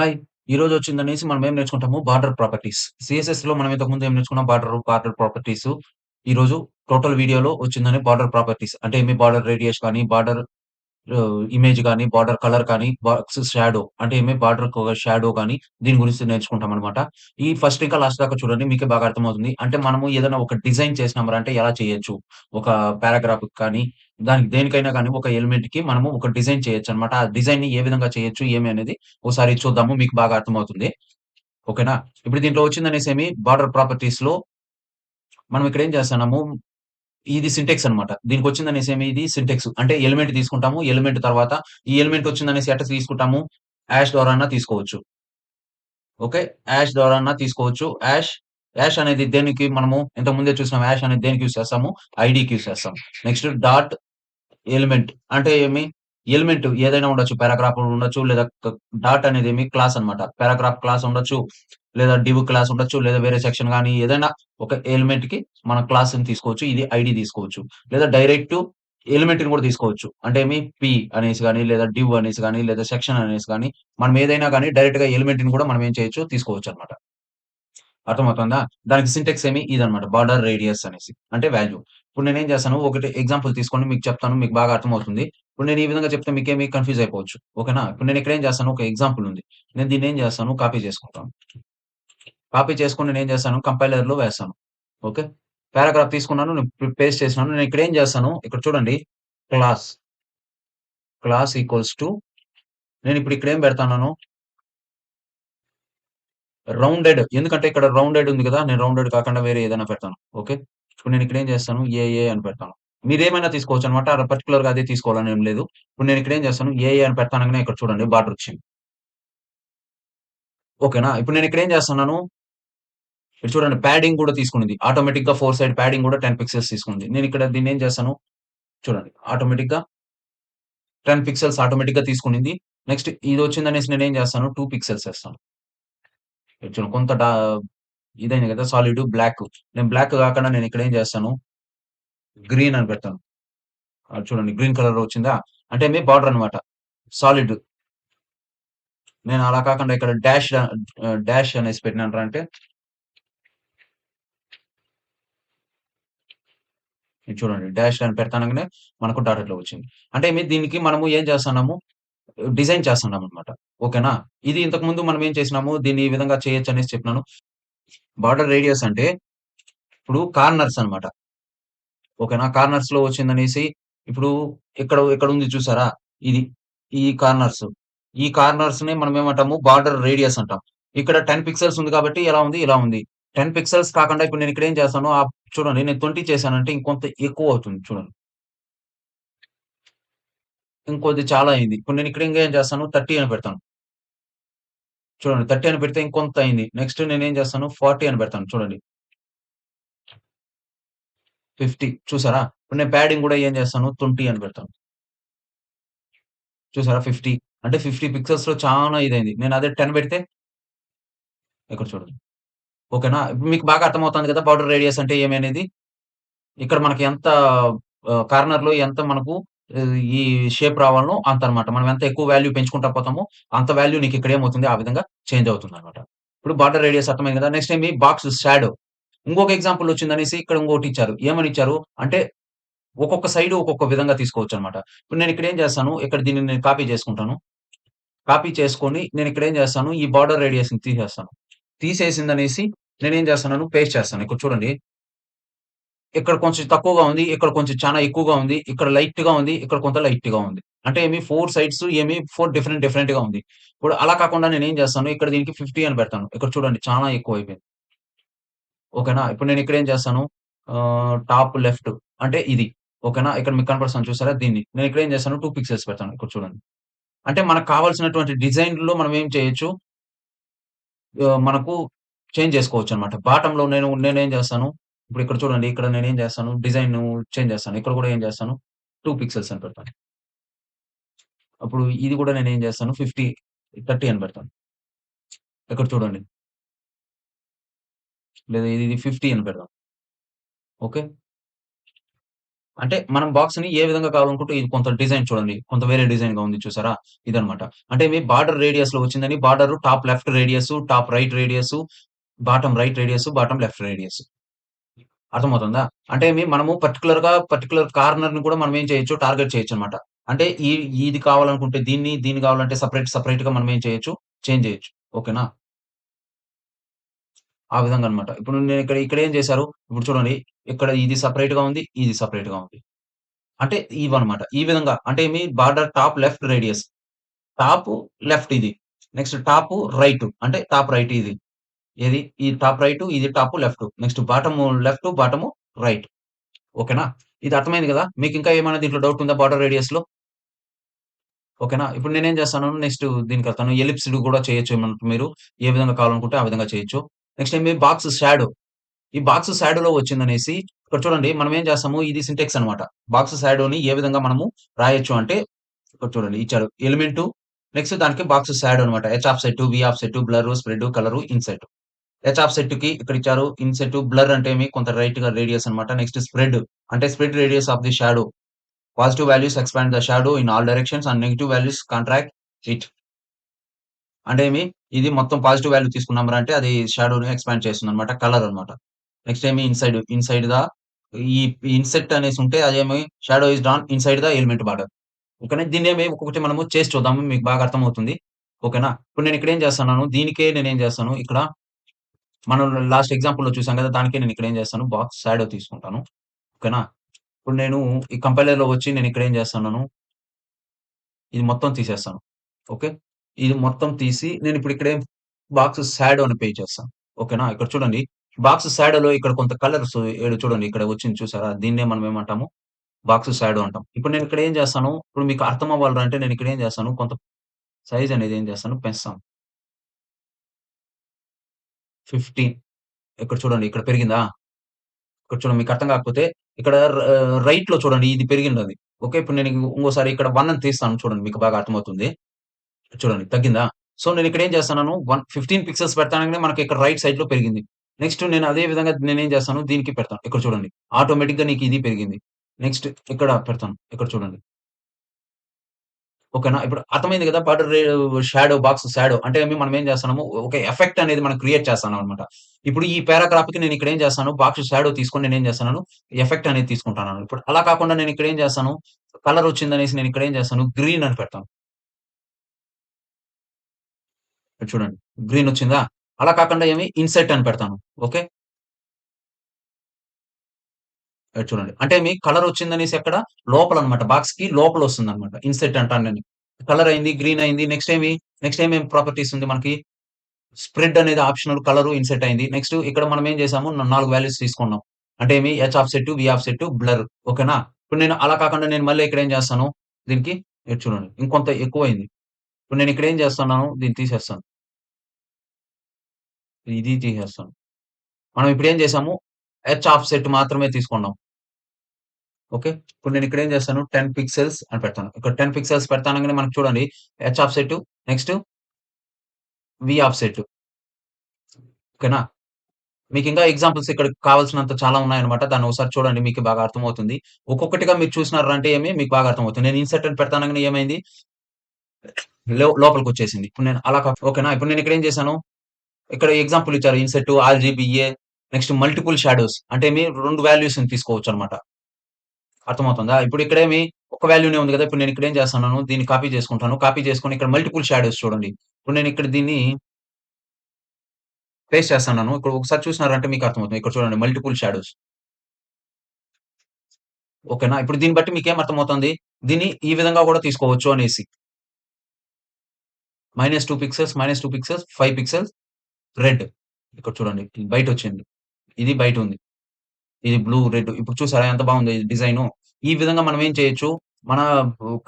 Hi! ఈరోజొచ్చిందనేసి మనం ఏం నేర్చుకుంటాము బార్డర్ ప్రాపర్టీస్. సీఎస్ఎస్‌లో మనం ఇంతకుముందు ఏం నేర్చుకున్నాం బార్డర్ ప్రాపర్టీసు. ఈరోజు టోటల్ వీడియోలో వచ్చిందని బార్డర్ ప్రాపర్టీస్. అంటే ఏమి బార్డర్ రేడియస్ కానీ, బార్డర్ ఇమేజ్ గాని, బార్డర్ కలర్ కానీ, బాక్స్ షాడో అంటే ఏమి బార్డర్‌కొక షాడో గాని, దీని గురించి నేర్చుకుంటామనమాట. ఈ ఫస్ట్ ఇంకా లాస్ట్ దాకా చూడండి. మీకే బాగా అర్థమవుతుంది. అంటే మనము ఏదైనా ఒక డిజైన్ చేసినాంరా అంటే ఎలా చేయొచ్చు? ఒక పారాగ్రాఫ్‌కి కానీ, దానికి దేనికైనా గాని ఒక ఎలిమెంట్‌కి మనము ఒక డిజైన్ చేయొచ్చనమాట. ఆ డిజైన్‌ని ఏ విధంగా చేయొచ్చు? ఏమి అనేది ఓసారి చూద్దాము. మీకు బాగా అర్థమవుతుంది. ఓకేనా? ఇప్పుడు దీంట్లో వచ్చిందనేసేమి బార్డర్ ప్రాపర్టీస్‌లో మనం ఇక్కడ ఏం చేస్తన్నాము ఇది సింటాక్స్ అన్నమాట. దీనికొచ్చిందనేసేమి ఇది సింటాక్స్. అంటే ఎలిమెంట్ తీసుకుంటాము. ఎలిమెంట్ తర్వాత ఈ ఎలిమెంట్ వచ్చిందనేసి ఎట్ట తీసుకుంటాము? హాష్ ద్వారాన్నా తీసుకోవచ్చు. ఓకే. హాష్ ద్వారాన్నా తీసుకోవచ్చు. హాష్ అనేది దేనికి మనము ఇంతకు ముందే చూసినాం. హాష్ అనేది దేనికి యూజ్ చేస్తాము? ఐడీకి యూజ్ చేస్తాం. నెక్స్ట్ డాట్ ఎలిమెంట్ అంటే ఏమి? ఎలిమెంట్ ఏదైనా ఉండొచ్చు. పారాగ్రాఫ్ ఉండొచ్చు. లేదా డాట్ అనేదేమి క్లాస్ అన్నమాట. పారాగ్రాఫ్ క్లాస్ ఉండొచ్చు. లేదా డివ్ క్లాస్ ఉండొచ్చు. లేదా వేరే సెక్షన్ గాని ఏదైనా ఒక ఎలిమెంట్‌కి మనం క్లాస్‌ని తీసుకోవచ్చు. ఇది ఐడీ తీసుకోవచ్చు. లేదా డైరెక్ట్ ఎలిమెంట్‌ని కూడా తీసుకోవచ్చు. అంటే ఏమి పి అనేసి గాని, లేదా డివ్ అనేసి గాని, లేదా సెక్షన్ అనేసి గాని, మనం ఏదైనా గాని డైరెక్ట్‌గా ఎలిమెంట్‌ని కూడా మనం ఏం చేయొచ్చు తీసుకోవచ్చన్నమాట. అర్థమవుతుందా? దానికి సింటాక్స్ ఏమి ఇదన్నమాట. బార్డర్ రేడియస్ అనేసి. అంటే వాల్యూ. ఇప్పుడు నేనేం చేస్తాను, ఒకటి ఎగ్జాంపుల్ తీసుకోండి మీకు చెప్తాను. మీకు బాగా అర్థమవుతుంది. ఇప్పుడు నేను ఈ విధంగా చెప్తే మీకేమి కన్‌ఫ్యూజ్ అయిపోవచ్చు. ఓకేనా? ఇప్పుడు నేను ఇక్కడ ఏం చేస్తాను, ఒక ఎగ్జాంపుల్ ఉంది. నేను దీన్నేం చేస్తాను, కాపీ చేసుకుంటాను. కాపీ చేసుకొని నేనేం చేస్తాను, కంపైలర్‌లో వేస్తాను. ఓకే. పారాగ్రాఫ్ తీసుకున్నాను. నేను పేస్ట్ చేసినాను. నేను ఇక్కడ ఏం చేస్తాను, ఇక్కడ చూడండి క్లాస్, క్లాస్ ఈక్వల్స్ టు నేనిప్పుడు ఇక్కడ ఏం పెడతాన్నాను, రౌండెడ్ ఎందుకంటే ఇక్కడ రౌండెడ్ ఉంది కదా! నేను రౌండెడ్ కాకుండా వేరే ఏదైనా పెడతాను. ఓకే. ఇప్పుడు నేను ఇక్కడ ఏం చేస్తాను ఏఏ అని పెడతాను. మీరేమైనా తీసుకోవచ్చనమాట. పర్టిక్యులర్‌గా అదే తీసుకోవాలని ఏం లేదు. ఇప్పుడు నేను ఇక్కడ ఏం చేస్తాను ఏఏ అని పెడతానంగానే ఇక్కడ చూడండి బార్డర్ వచ్చింది. ఓకేనా. ఇప్పుడు నేను ఇక్కడ ఏం చేస్తున్నాను, ఇక్కడ చూడండి ప్యాడింగ్ కూడా తీసుకునింది. ఆటోమేటిక్‌గా 4 సైడ్ ప్యాడింగ్ కూడా 10 పిక్సెల్స్ తీసుకుంది. నేను ఇక్కడ దీన్నేం చేస్తాను చూడండి ఆటోమేటిక్‌గా 10 పిక్సెల్స్ ఆటోమేటిక్‌గా తీసుకునింది. నెక్స్ట్ ఇదొచ్చిందనేసి నేనేం చేస్తాను 2 పిక్సెల్స్ ఏస్తాను. ఇక్కడ చూడండి కొంత ఇదైంది కదా! Solid black. నేను బ్లాక్ కాకుండా నేను ఇక్కడ ఏం చేస్తాను గ్రీన్ అని పెడతాను. చూడండి గ్రీన్ కలర్‌లో వచ్చిందా? అంటే బార్డర్ అన్నమాట. సాలిడ్. నేను అలా కాకుండా ఇక్కడ డాష్ అనేసి పెట్టినానురా అంటే ఇది చూడండి డాష్ అని పెడతానంగానే మనకు డాటెడ్‌లో వచ్చింది. అంటే దీనికి మనము ఏం చేస్తున్నాము డిజైన్ చేస్తున్నామన్నమాట. ఓకేనా? ఇది ఇంతకుముందు మనం ఏం చేసినాము దీన్ని ఈ విధంగా చేయొచ్చనేసి చెప్పినాను. బార్డర్ రేడియస్ అంటే ఇప్పుడు కార్నర్స్ అన్నమాట. ఓకేనా? కార్నర్స్‌లో వచ్చిందనేసి ఇప్పుడు ఇక్కడ ఉంది చూసారా? ఇది. ఈ కార్నర్స్. ఈ కార్నర్స్‌ని మనం ఏమంటాము బార్డర్ రేడియస్ అంటాం. ఇక్కడ 10 పిక్సెల్స్ ఉంది కాబట్టి ఎలా ఉంది? ఇలా ఉంది. 10 పిక్సెల్స్ కాకుండా ఇప్పుడు నేను ఇక్కడ ఏం చేస్తాను చూడండి నేను 20 చేశానంటే ఇంకొంత ఎక్కువ అవుతుంది చూడండి. ఇంకొద్ది చాలా అయింది. ఇప్పుడు నేను ఇక్కడ ఇంకేం చేస్తాను 30 అని పెడతాను. చూడండి 30 అని పెడితే ఇంకొంత అయింది. నెక్స్ట్ నేనేం చేస్తాను 40 అని పెడతాను చూడండి. 50 చూసారా? ఇప్పుడు నేను ప్యాడింగ్ కూడా ఏం చేస్తాను 20 అని పెడతాను. చూసారా 50 అంటే 50 పిక్సెల్స్‌లో చానా ఇదైంది. నేను అదే 10 పెడితే ఇక్కడ చూడండి. ఓకేనా? ఇప్పుడు మీకు బాగా అర్థమవుతుంది కదా! బార్డర్ రేడియస్ అంటే ఏమి అనేది. ఇక్కడ మనకి ఎంత కార్నర్‌లో ఎంత మనకు ఈ షేప్ రావాలనో అంతనమాట. మనం ఎంత ఎక్కువ వాల్యూ పెంచుకుంటా పోతామో, అంత వాల్యూ నీకు ఇక్కడ ఏమవుతుంది ఆ విధంగా చేంజ్ అవుతుందనమాట. ఇప్పుడు బార్డర్ రేడియస్ అర్థమైంది కదా! Next box shadow. ఇంకొక ఎగ్జాంపుల్ వచ్చిందనేసి ఇక్కడ ఇంకోటిచ్చారు. ఏమనిచ్చారు అంటే ఒక్కొక్క సైడ్ ఒక్కొక్క విధంగా తీసుకోవచ్చనమాట. ఇప్పుడు నేను ఇక్కడ ఏం చేస్తాను, ఇక్కడ దీన్ని నేను కాపీ చేసుకుంటాను. కాపీ చేసుకొని నేనిక్కడ ఏం చేస్తాను, ఈ బార్డర్ రేడియస్‌ని తీసేస్తాను. తీసేసిందనేసి నేనేం చేస్తున్నాను పేస్ట్ చేస్తాను. ఇక్కడ చూడండి. ఇక్కడ కొంచెం తక్కువగా ఉంది. ఇక్కడ కొంచెం చానా ఎక్కువగా ఉంది. ఇక్కడ లైట్‌గా ఉంది. ఇక్కడ కొంత లైట్‌గా ఉంది. అంటే 4 సైడ్స్ 4 డిఫరెంట్‌గా ఉంది. ఇప్పుడు అలా కాకుండా నేనేం చేస్తాను, ఇక్కడ దీనికి 50 అని పెడతాను. ఇక్కడ చూడండి చానా ఎక్కువైపోయింది. ఓకేనా? ఇప్పుడు నేనిక్కడ ఏం చేస్తాను, టాప్ లెఫ్ట్ అంటే ఇది. ఓకేనా? ఇక్కడ మీకు కనపడుతుంది చూసారా దీన్ని. నేనిక్కడ ఏం చేస్తాను 2 పిక్సెల్స్ పెడతాను. ఇక్కడ చూడండి. అంటే మనకు కావాల్సినటువంటి డిజైన్‌లో మనం ఏం చేయొచ్చు, మనకు చేంజ్ చేసుకోవచ్చనమాట. బాటమ్‌లో నేనేం చేస్తాను, ఇప్పుడు ఇక్కడ చూడండి. ఇక్కడ నేనేం చేస్తాను, డిజైన్‌ను చేంజ్ చేస్తాను. ఇక్కడ కూడా ఏం చేస్తాను, 2 పిక్సెల్స్ అని పెడతాను. అప్పుడు ఇది కూడా నేనేం చేస్తాను 30 అని పెడతాను. ఇక్కడ చూడండి. లేదా ఇది 50 అని పెడదాం. ఓకే. అంటే మనం బాక్స్‌ని ఏ విధంగా కావాలనుకుంటే ఇది కొంత డిజైన్ చూడండి. కొంత వేరే డిజైన్‌గా ఉంది చూసారా? ఇదనమాట. అంటే మీ బార్డర్ రేడియస్‌లో వచ్చిందని border top left radius, top right radius, bottom right radius, bottom left radius. అర్థమవుతుందా? అంటే మనము పర్టిక్యులర్ కార్నర్‌ని కూడా మనం ఏం చేయొచ్చు టార్గెట్ చేయొచ్చనమాట. అంటే ఇది కావాలనుకుంటే దీన్ని కావాలంటే సెపరేట్‌గా మనం ఏం చేయొచ్చు చేంజ్ చేయొచ్చు. ఓకేనా? ఆ విధంగా అన్నమాట. ఇప్పుడు నేను ఇక్కడేం చేశారు, ఇప్పుడు చూడండి ఇక్కడ ఇది సెపరేట్‌గా ఉంది. ఇది సెపరేట్‌గా ఉంది. అంటే ఇవన్నమాట. ఈ విధంగా అంటే border top left radius. Top left ఇది. Next top right. అంటే టాప్ రైట్ ఇది. ఏది? ఇది టాప్ రైట్, ఇది top left. Next bottom left, bottom right. ఓకేనా? ఇది అర్థమైంది గదా! మీకింకా ఏమైనా దీంట్లో డౌట్ ఉందా బార్డర్ రేడియస్‌లో? ఓకేనా? ఇప్పుడు నేనేం చేస్తాను నెక్స్ట్ దీనికెళ్తాను. ఎలిప్స్‌డ్ గూడా చేయొచ్చు మీరు. ఏ విధంగా కావాలనుకుంటే ఆ విధంగా చేయొచ్చు. Next box shadow. ఈ బాక్స్ షాడోలో వచ్చిందనేసి ఇక్కడ చూడండి మనం ఏం చేస్తాము ఇది సింటాక్స్ అన్నమాట. బాక్స్ షాడోని ఏ విధంగా మనము రాయొచ్చు అంటే ఇక్కడ చూడండి ఇచ్చారు. ఎలిమెంటు నెక్స్ట్ దానికి బాక్స్ షాడో అన్నమాట. H offset, V offset, blur, spread, colour, inset. H ఆఫ్‌సెట్‌కి ఇక్కడ ఇచ్చారు. ఇన్సెట్, బ్లర్ అంటే కొంత రైట్‌గా రేడియస్ అన్నమాట. నెక్స్ట్ స్ప్రెడ్ అంటే spread radius of the shadow. Positive values expand the shadow in all directions and negative values contract it. అంటే ఇది మొత్తం పాజిటివ్ వాల్యూ తీసుకున్నాంరా అంటే అది షాడోని ఎక్స్పాండ్ చేస్తుందన్నమాట. కలర్ అన్నమాట. నెక్స్ట్ ఇన్‌సైడ్ ద ఈ ఇన్సెట్ అనేసి ఉంటే అదేమి shadow is done inside the element border. ఓకేనా? దీన్నేమి ఒక్కొక్కటి మనము చేసి చూద్దాము. మీకు బాగా అర్థమవుతుంది. ఓకేనా? ఇప్పుడు నేను ఇక్కడ ఏం చేస్తున్నాను, దీనికే నేనేం చేస్తాను, ఇక్కడ మనం లాస్ట్ ఎగ్జాంపుల్‌లో చూసాం కదా! దానికే నేను ఇక్కడ ఏం చేస్తాను, బాక్స్ షాడో తీసుకుంటాను. ఓకేనా? ఇప్పుడు నేను ఈ కంపైలర్‌లో వచ్చి నేను ఇక్కడ ఏం చేస్తున్నాను, ఇది మొత్తం తీసేస్తాను. ఓకే. ఇది మొత్తం తీసి నేనిప్పుడు ఇక్కడే బాక్స్ షాడో అని పే చేస్తాను. ఓకేనా? ఇక్కడ చూడండి. బాక్స్ షాడోలో ఇక్కడ కొంత కలర్స్ చూడండి ఇక్కడ వచ్చింది చూసారా? దీన్నే మనం ఏమంటాము? బాక్స్ షాడో అంటాం. ఇప్పుడు నేను ఇక్కడ ఏం చేస్తాను, ఇప్పుడు మీకు అర్థం అవ్వాలిరా అంటే నేను ఇక్కడ ఏం చేస్తాను, కొంత సైజ్ అనేది ఏం చేస్తాను పెంచుతాను. 15 ఇక్కడ చూడండి ఇక్కడ పెరిగిందా? ఇక్కడ చూడండి మీకు అర్థం కాకపోతే ఇక్కడ రైట్‌లో చూడండి ఇది పెరిగిందది. ఓకే. ఇప్పుడు నేను ఇంకోసారి ఇక్కడ 1 అని తీస్తాను చూడండి మీకు బాగా అర్థమవుతుంది. చూడండి తగ్గిందా? సో, నేనిక్కడ ఏం చేస్తున్నాను 15 పిక్సెల్స్ పెడతానంగానే మనకి ఇక్కడ రైట్ సైడ్‌లో పెరిగింది. నెక్స్ట్ నేను అదే విధంగా నేనేం చేస్తాను దీనికి పెడతాను. ఇక్కడ చూడండి. ఆటోమేటిక్‌గా నీకు ఇది పెరిగింది. నెక్స్ట్ ఇక్కడ పెడతాను. ఇక్కడ చూడండి. ఓకేనా? ఇప్పుడు అర్థమైంది కదా! షాడో బాక్స్ షాడో అంటే మనం ఏం చేస్తున్నాము ఒక ఎఫెక్ట్ అనేది మనం క్రియేట్ చేస్తామనమాట. ఇప్పుడు ఈ పారాగ్రాఫ్‌కి నేను ఇక్కడ ఏం చేస్తాను బాక్స్ షాడో తీసుకొని నేనేం చేస్తున్నాను ఎఫెక్ట్ అనేది తీసుకుంటాను. ఇప్పుడు అలా కాకుండా నేను ఇక్కడ ఏం చేస్తాను కలర్ వచ్చిందనేసి నేను ఇక్కడ ఏం చేస్తాను గ్రీన్ అని పెడతాను. ఇక్కడ చూడండి. గ్రీనొచ్చిందా? అలా కాకుండా ఇన్సెట్ అని పెడతాను. ఓకే. ఇక్కడ చూడండి. అంటే కలరొచ్చిందనేసి ఎక్కడ? లోపలనమాట. బాక్స్‌కి లోపలొస్తుందనమాట. ఇన్సెట్ అంటాను నేను. కలర్ అయింది, గ్రీన్ అయింది. నెక్స్ట్ ఏమేం ప్రాపర్టీస్ ఉంది మనకి? స్ప్రెడ్ అనేది ఆప్షనల్ కలరు ఇన్సెట్ అయింది. నెక్స్ట్ ఇక్కడ మనం ఏం చేసాము 4 వాల్యూస్ తీసుకున్నాం. అంటే H offset, V offset, blur. ఓకేనా? ఇప్పుడు నేను అలా కాకుండా నేను మళ్ళీ ఇక్కడ ఏం చేస్తాను? దీనికి ఇటు చూడండి. ఇంకొంత ఎక్కువయింది. ఇప్పుడు నేను ఇక్కడ ఏం చేస్తున్నాను? దీన్ని తీసేస్తాను. ఇది తీసేస్తాను. మనం ఇప్పుడేం చేసాము? హెచ్ ఆఫ్‌సెట్ మాత్రమే తీసుకున్నాం. ఓకే. ఇప్పుడు నేను ఇక్కడ ఏం చేస్తాను 10 పిక్సెల్స్ అని పెడతాను. ఇక్కడ 10 పిక్సెల్స్ పెడతానంగానే మనకు చూడండి హెచ్ ఆఫ్‌సెట్ నెక్స్ట్ వి ఆఫ్‌సెట్ ఓకేనా? మీకింకా ఎగ్జాంపుల్స్ ఇక్కడ కావాల్సినంత చాలా ఉన్నాయన్నమాట. దాన్ని ఒకసారి చూడండి మీకు బాగా అర్థమవుతుంది. ఒక్కొక్కటిగా మీరు చూసినారంటే మీకు బాగా అర్థమవుతుంది. నేను ఇన్సెట్ అని పెడతానంగానే ఏమైంది? లోపలికొచ్చేసింది. ఇప్పుడు నేను అలా ఓకేనా? ఇప్పుడు నేను ఇక్కడ ఏం చేశాను? ఇక్కడ ఎగ్జాంపుల్ ఇచ్చారు. INCET, RGBA next multiple shadows అంటే 2 వాల్యూస్‌ని తీసుకోవచ్చన్నమాట. అర్థమవుతుందా? ఇప్పుడు ఇక్కడేమి ఒక వాల్యూనే ఉంది గదా! ఇప్పుడు నేను ఇక్కడ ఏం చేస్తున్నాను, దీన్ని కాపీ చేసుకుంటాను. కాపీ చేసుకొని ఇక్కడ మల్టిపుల్ షాడోస్ చూడండి. ఇప్పుడు నేను ఇక్కడ దీన్ని పేస్ట్ చేస్తన్నాను. ఇప్పుడు ఒకసారి చూసినారంటే మీకు అర్థమవుతుంది. ఇక్కడ చూడండి మల్టిపుల్ షాడోస్. ఓకేనా? ఇప్పుడు దీన్ని బట్టి మీకేం అర్థమవుతుంది? దీన్ని ఈ విధంగా గూడా తీసుకోవచ్చు అనేసి. -2 పిక్సెల్స్, -2 పిక్సెల్స్, 5 పిక్సెల్స్ రెడ్. ఇక్కడ చూడండి బయటొచ్చింది. ఇది బయటుంది. ఇది బ్లూ, రెడ్. ఇప్పుడు చూసారా ఎంత బాగుందో ఈ డిజైను. ఈ విధంగా మనం ఏం చేయొచ్చు, మన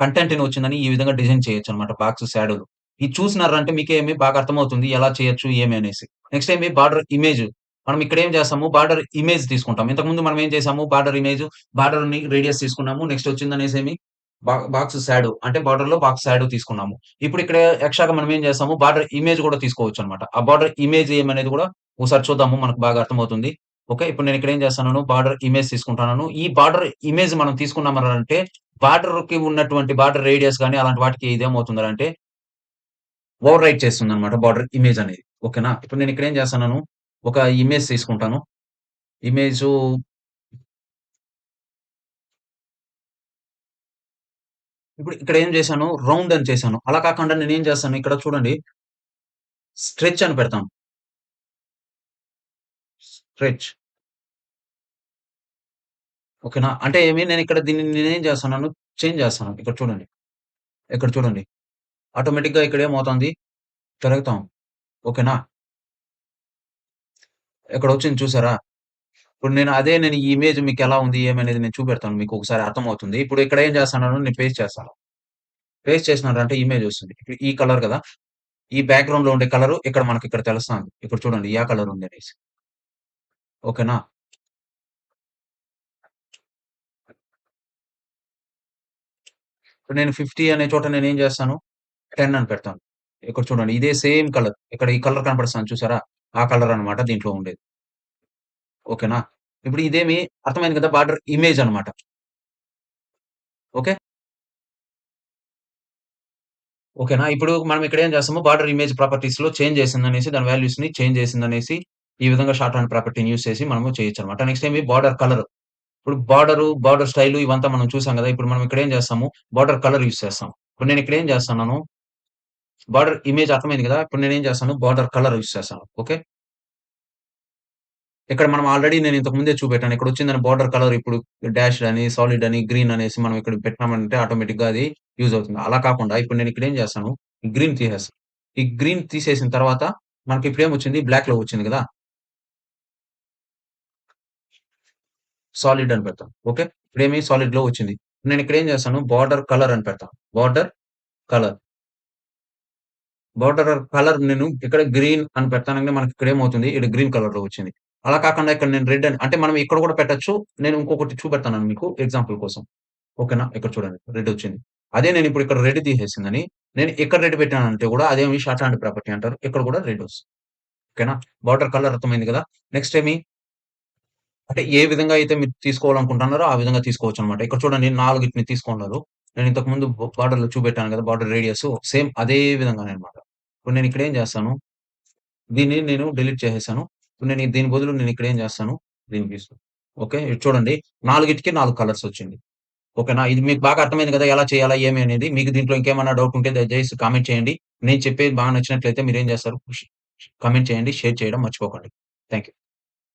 కంటెంట్‌ని వచ్చిందని ఈ విధంగా డిజైన్ చేయొచ్చన్నమాట బాక్స్ షాడోలు. ఇది చూసినారంటే మీకేమి బాగా అర్థమవుతుంది. ఎలా చేయొచ్చు ఏమి అనేసి. Next border image. మనం ఇక్కడ ఏం చేస్తాము బార్డర్ ఇమేజ్ తీసుకుంటాం. ఇంతకుముందు మనం ఏం చేసాము బార్డర్ ఇమేజ్, బార్డర్‌ని రేడియస్ తీసుకున్నాము. నెక్స్ట్ వచ్చిందనేసేమి బాక్స్ షాడో అంటే బార్డర్‌లో బాక్స్ షాడో తీసుకున్నాము. ఇప్పుడు ఇక్కడ ఎక్స్‌ట్రాగా మనం ఏం చేస్తాము బార్డర్ ఇమేజ్ కూడా తీసుకోవచ్చన్నమాట. ఆ బార్డర్ ఇమేజ్ ఏమనేది కూడా ఒకసారి చూద్దాము. మనకు బాగా అర్థమవుతుంది. ఓకే. ఇప్పుడు నేనిక్కడ ఏం చేస్తున్నాను, బార్డర్ ఇమేజ్ తీసుకుంటున్నాను. ఈ బార్డర్ ఇమేజ్ మనం తీసుకున్నామనంటే, బార్డర్‌కి ఉన్నటువంటి బార్డర్ రేడియస్ గాని, అలాంటి వాటికి ఇదేమవుతుందనంటే, ఓవర్ రైట్ చేస్తుందనమాట బార్డర్ ఇమేజ్ అనేది. ఓకేనా? ఇప్పుడు నేనిక్కడ ఏం చేస్తున్నాను, ఒక ఇమేజ్ తీసుకుంటాను. ఇమేజు ఇప్పుడు ఇక్కడ ఏం చేశాను, రౌండ్ అని చేశాను. అలా కాకుండా నేనేం చేస్తాను, ఇక్కడ చూడండి స్ట్రెచ్ అని పెడతాను. స్ట్రెచ్. ఓకేనా? అంటే నేనిక్కడ దీన్ని నేనేం చేస్తున్నాను, చేంజ్ చేస్తాను. ఇక్కడ చూడండి. ఇక్కడ చూడండి. ఆటోమేటిక్‌గా ఇక్కడేమవుతుంది, పెరుగుతాం. ఓకేనా? ఇక్కడొచ్చింది చూసారా? ఇప్పుడు నేను ఈ ఇమేజ్ మీకెలా ఉంది, ఏమనేది నేను చూపెడతాను. మీకు ఒకసారి అర్థమవుతుంది. ఇప్పుడు ఇక్కడ ఏం చేస్తున్నాను, నేను పేస్ట్ చేస్తాను. పేస్ట్ చేసినానంటే ఇమేజ్ వస్తుంది. ఇప్పుడు ఈ కలర్ గదా! ఈ బ్యాక్‌గ్రౌండ్‌లో ఉండే కలరు ఇక్కడ మనకిక్కడ తెలుస్తాంది. ఇప్పుడు చూడండి ఏ కలర్ ఉందనేసి. ఓకేనా? ఇప్పుడు నేను 50 అనే చోట నేనేం చేస్తాను, 10 అని పెడతాను. ఇక్కడ చూడండి ఇదే సేమ్ కలర్. ఇక్కడ ఈ కలర్ కనపడిస్తాంది చూసారా? ఆ కలర్ అన్నమాట దీంట్లో ఉండేది. ఓకేనా? ఇప్పుడు ఇదేమి అర్థమైంది కదా! బార్డర్ ఇమేజ్ అన్నమాట. ఓకే. ఓకేనా? ఇప్పుడు మనం ఇక్కడ ఏం చేస్తాము బార్డర్ ఇమేజ్ ప్రాపర్టీస్‌లో చేంజ్ చేసిందనేసి దాని వాల్యూస్‌ని చేంజ్ చేసిందనేసి ఈ విధంగా షార్ట్ హ్యాండ్ ప్రాపర్టీని యూజ్ చేసి మనము చేయొచ్చనమాట. నెక్స్ట్ ఏమి బార్డర్ కలర్. ఇప్పుడు బార్డర్ స్టైలు ఇవంతా మనం చూసాం గదా! ఇప్పుడు మనం ఇక్కడ ఏం చేస్తాము బార్డర్ కలర్ యూజ్ చేస్తాం. ఇప్పుడు నేను ఇక్కడ ఏం చేస్తున్నాను బార్డర్ ఇమేజ్ అర్థమైంది గదా! ఇప్పుడు నేనేం చేస్తాను బార్డర్ కలర్ యూజ్ చేస్తాను. ఓకే. ఇక్కడ మనం ఆల్రెడీ నేను ఇంతకు ముందే చూపెట్టాను. ఇక్కడొచ్చిందని బోర్డర్ కలర్ ఇప్పుడు డాష్డ్ అని, సాలిడ్ అని, గ్రీన్ అనేసి మనం ఇక్కడ పెట్టినామంటే ఆటోమేటిక్‌గా అది యూజ్ అవుతుంది. అలా కాకుండా ఇప్పుడు నేను ఇక్కడ ఏం చేస్తాను, ఈ గ్రీన్ తీసేస్తాను. ఈ గ్రీన్ తీసేసిన తర్వాత మనకి ఇప్పుడేమొచ్చింది బ్లాక్‌లో వచ్చింది గదా! సాలిడ్ అని పెడతాను. ఓకే. ఇప్పుడేమి సాలిడ్‌లో వచ్చింది. నేను ఇక్కడ ఏం చేస్తాను బోర్డర్ కలర్ అని పెడతాను. Border colour. బోర్డర్ కలర్ నేను ఇక్కడ గ్రీన్ అని పెడతానంటే మనకి ఇక్కడేమవుతుంది, ఇక్కడ గ్రీన్ కలర్‌లో వచ్చింది. అలా కాకుండా ఇక్కడ నేను రెడ్ అని అంటే మనం ఇక్కడ కూడా పెట్టొచ్చు. నేను ఇంకొకటి చూపెడతాను మీకు ఎగ్జాంపుల్ కోసం. ఓకేనా? ఇక్కడ చూడండి రెడొచ్చింది. అదే నేనిప్పుడు ఇక్కడ రెడ్ తీసేసిందని, నేను ఇక్కడ రెడ్ పెట్టానంటే గూడా అదేమి షార్ట్ హ్యాండ్ ప్రాపర్టీ అంటారు. ఇక్కడ గూడా రెడ్ ఒస్తుంది. ఓకేనా? బార్డర్ కలర్ అర్థమైంది గదా! నెక్స్ట్ అంటే ఏ విధంగా అయితే మీరు తీసుకోవాలనుకుంటున్నారో ఆ విధంగా తీసుకోవచ్చనమాట. ఇక్కడ చూడండి 4 తీసుకున్నారు. నేను ఇంతకు ముందు బార్డర్‌లో చూపెట్టాను గదా! బార్డర్ రేడియసు సేమ్ అదే విధంగానే అన్నమాట. ఇప్పుడు నేను ఇక్కడ ఏం చేస్తాను, దీన్ని నేను డిలీట్ చేసేసాను. ఇప్పుడు నేను దీని బదులు నేను ఇక్కడ ఏం చేస్తాను, దీన్ని గీస్తాను. ఓకే. ఇది చూడండి 4 కలర్స్ వచ్చింది. ఓకేనా? ఇది మీకు బాగా అర్థమైంది గదా! ఎలా చేయాలా? ఏమి అనేది. మీకు దీంట్లో ఇంకేమన్నా డౌట్ ఉంటే దయచేసి కామెంట్ చేయండి. నేను చెప్పేది బాగా నచ్చినట్లయితే మీరేం చేస్తారు? కామెంట్ చేయండి. షేర్ చేయడం మర్చిపోకండి. Thank you.